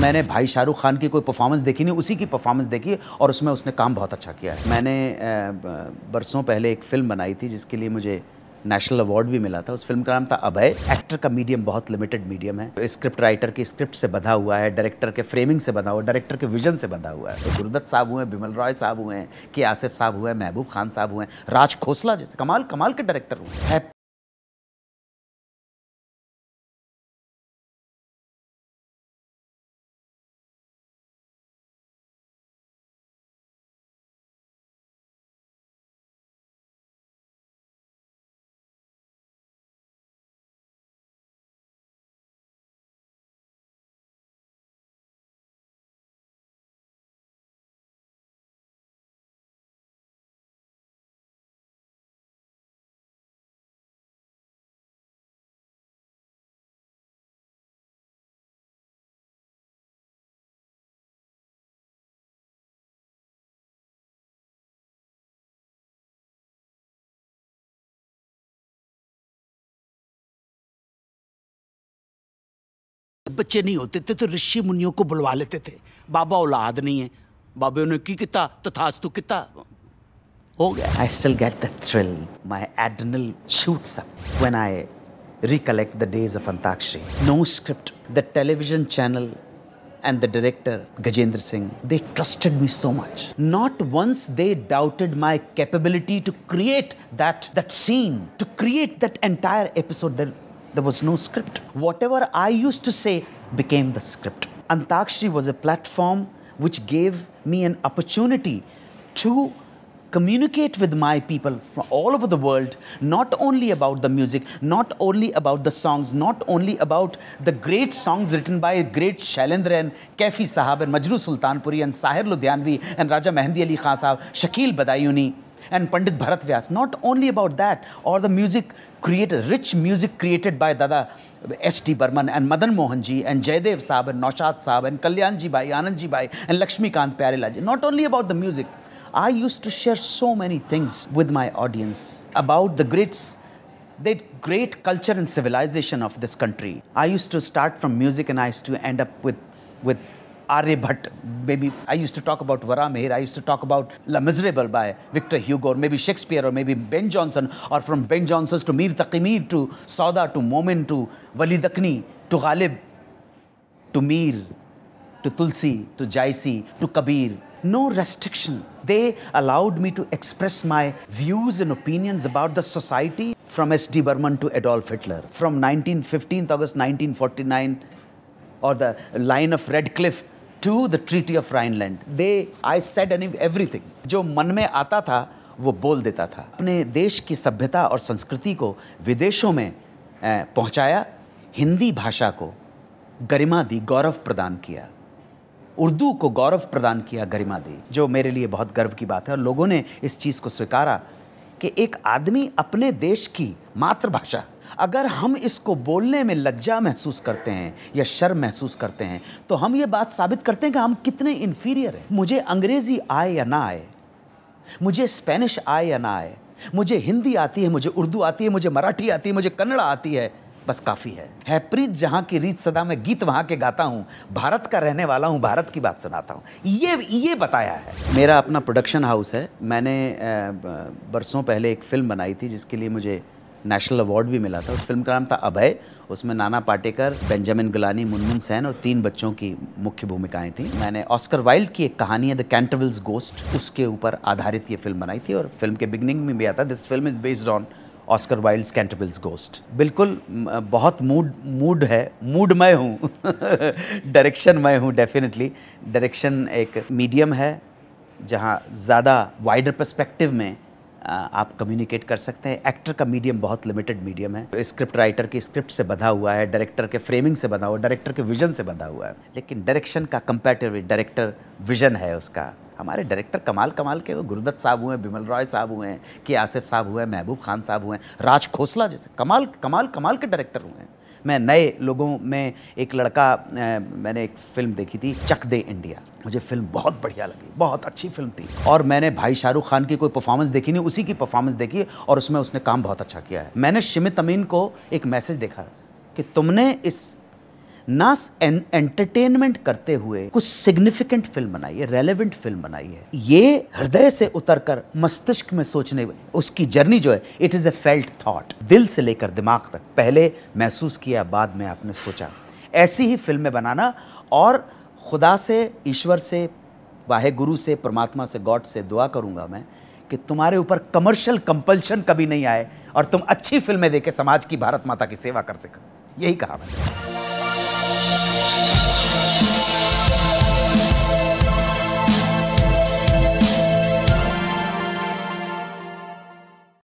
मैंने भाई शाहरुख खान की कोई परफॉर्मेंस देखी नहीं, उसी की परफॉर्मेंस देखी और उसमें उसने काम बहुत अच्छा किया है। मैंने बरसों पहले एक फ़िल्म बनाई थी जिसके लिए मुझे नेशनल अवार्ड भी मिला था। उस फिल्म का नाम था अभय। एक्टर का मीडियम बहुत लिमिटेड मीडियम है। स्क्रिप्ट राइटर की स्क्रिप्ट से बंधा हुआ है, डायरेक्टर के फ्रेमिंग से बंधा हुआ है, डायरेक्टर के विजन से बंधा हुआ है। तो गुरुदत्त साहब हुए, बिमल रॉय साहब हुए हैं, के आसिफ साहब हुए, महबूब खान साहब हुए, राज खोसला जैसे कमाल कमाल के डायरेक्टर हुए। बच्चे नहीं होते थे तो ऋषि मुनियों को बुलवा लेते थे। बाबा औलाद नहीं है, बाबे ने की किता तथास्तु किता हो गया। I still get the thrill. My adrenal shoots up when I recollect the days of Antakshri. No script. The television channel and the director Gajendra Singh, they trusted me so much. Not once they doubted my capability to create that scene, to create that entire episode. There was no script. Whatever I used to say became the script. Antakshri was a platform which gave me an opportunity to communicate with my people from all over the world, not only about the music, not only about the songs, not only about the great songs written by great Shailendra and Kaifi Sahab and Majroo Sultanpuri and Sahir Ludhianvi and Raja Mehndi Ali Khan Sahab, Shakil Badayuni and Pandit Bharat Vyas. Not only about that, or the music created, rich music created by Dada S.T. Burman and Madan Mohan ji and Jaydev Sahab and Naushad Sahab and Kalyan ji Bhai, Anand ji Bhai and Lakshmikant Pyarelal ji. Not only about the music. I used to share so many things with my audience about the great culture and civilization of this country. I used to start from music and I used to end up with Aryabhat. Maybe I used to talk about Vara Meher. I used to talk about La Miserable by Victor Hugo, or maybe Shakespeare, or maybe Ben Jonson, or from Ben Jonson's to Mir Taqi Mir, to Sauda, to Momin, to Wali Dakni, to Ghalib, to Mir, to Tulsi, to Jaisi, to Kabir. No restriction. They allowed me to express my views and opinions about the society, from S.D. Burman to Adolf Hitler, from 15th August 1949, or the line of Red Cliff, to the Treaty of Rhineland. I said everything. जो मन में आता था वो बोल देता था। अपने देश की सभ्यता और संस्कृति को विदेशों में पहुंचाया, हिंदी भाषा को गरिमा दी, गौरव प्रदान किया, उर्दू को गौरव प्रदान किया, गरिमा दी, जो मेरे लिए बहुत गर्व की बात है। और लोगों ने इस चीज़ को स्वीकारा कि एक आदमी अपने देश की मातृभाषा, अगर हम इसको बोलने में लज्जा महसूस करते हैं या शर्म महसूस करते हैं, तो हम ये बात साबित करते हैं कि हम कितने इन्फीरियर हैं। मुझे अंग्रेज़ी आए या ना आए, मुझे स्पेनिश आए या ना आए, मुझे हिंदी आती है, मुझे उर्दू आती है, मुझे मराठी आती है, मुझे कन्नड़ आती है, बस काफ़ी है प्रीत जहाँ की रीत सदा मैं गीत वहाँ के गाता हूँ, भारत का रहने वाला हूँ, भारत की बात सुनाता हूँ। ये बताया है। मेरा अपना प्रोडक्शन हाउस है। मैंने बरसों पहले एक फ़िल्म बनाई थी जिसके लिए मुझे नेशनल अवार्ड भी मिला था। उस फिल्म का नाम था अभय। उसमें नाना पाटेकर, बेंजामिन गुलानी, मुनमुन सेन और 3 बच्चों की मुख्य भूमिकाएं थी। मैंने ऑस्कर वाइल्ड की एक कहानी है द कैंटरविल्स गोस्ट, उसके ऊपर आधारित ये फिल्म बनाई थी और फिल्म के बिगनिंग में भी आता, this film is based on Oscar Wilde's Canterville's ghost. बिल्कुल बहुत मूडमय हूँ डायरेक्शनमय हूँ। डेफिनेटली डायरेक्शन एक मीडियम है जहाँ ज़्यादा वाइडर पर्सपेक्टिव में आप कम्युनिकेट कर सकते हैं। एक्टर का मीडियम बहुत लिमिटेड मीडियम है। स्क्रिप्ट राइटर की स्क्रिप्ट से बंधा हुआ है, डायरेक्टर के फ्रेमिंग से बंधा हुआ है, डायरेक्टर के विजन से बंधा हुआ है। लेकिन डायरेक्शन का कंपैरेटिवली डायरेक्टर विजन है उसका। हमारे डायरेक्टर कमाल के गुरुदत्त साहब हुए, बिमल रॉय साहब हुए, के आसिफ साहब हुए, महबूब खान साहब हुए, राज खोसला जैसे कमाल के डायरेक्टर हुए। मैं नए लोगों में एक लड़का, मैंने एक फिल्म देखी थी चक दे इंडिया, मुझे फिल्म बहुत बढ़िया लगी, बहुत अच्छी फिल्म थी। और मैंने भाई शाहरुख खान की कोई परफॉर्मेंस देखी नहीं, उसी की परफॉर्मेंस देखी और उसमें उसने काम बहुत अच्छा किया है। मैंने शिमित अमीन को एक मैसेज देखा कि तुमने इस ना एंटरटेनमेंट करते हुए कुछ सिग्निफिकेंट फिल्म बनाई है, रेलेवेंट फिल्म बनाई है। ये हृदय से उतरकर मस्तिष्क में सोचने, उसकी जर्नी जो है, it is a felt thought, दिल से लेकर दिमाग तक, पहले महसूस किया बाद में आपने सोचा। ऐसी ही फिल्में बनाना, और खुदा से, ईश्वर से, वाहे गुरु से, परमात्मा से, गॉड से दुआ करूंगा मैं कि तुम्हारे ऊपर कमर्शियल कंपल्शन कभी नहीं आए और तुम अच्छी फिल्में देके समाज की, भारत माता की सेवा कर सको। यही कहा मैंने।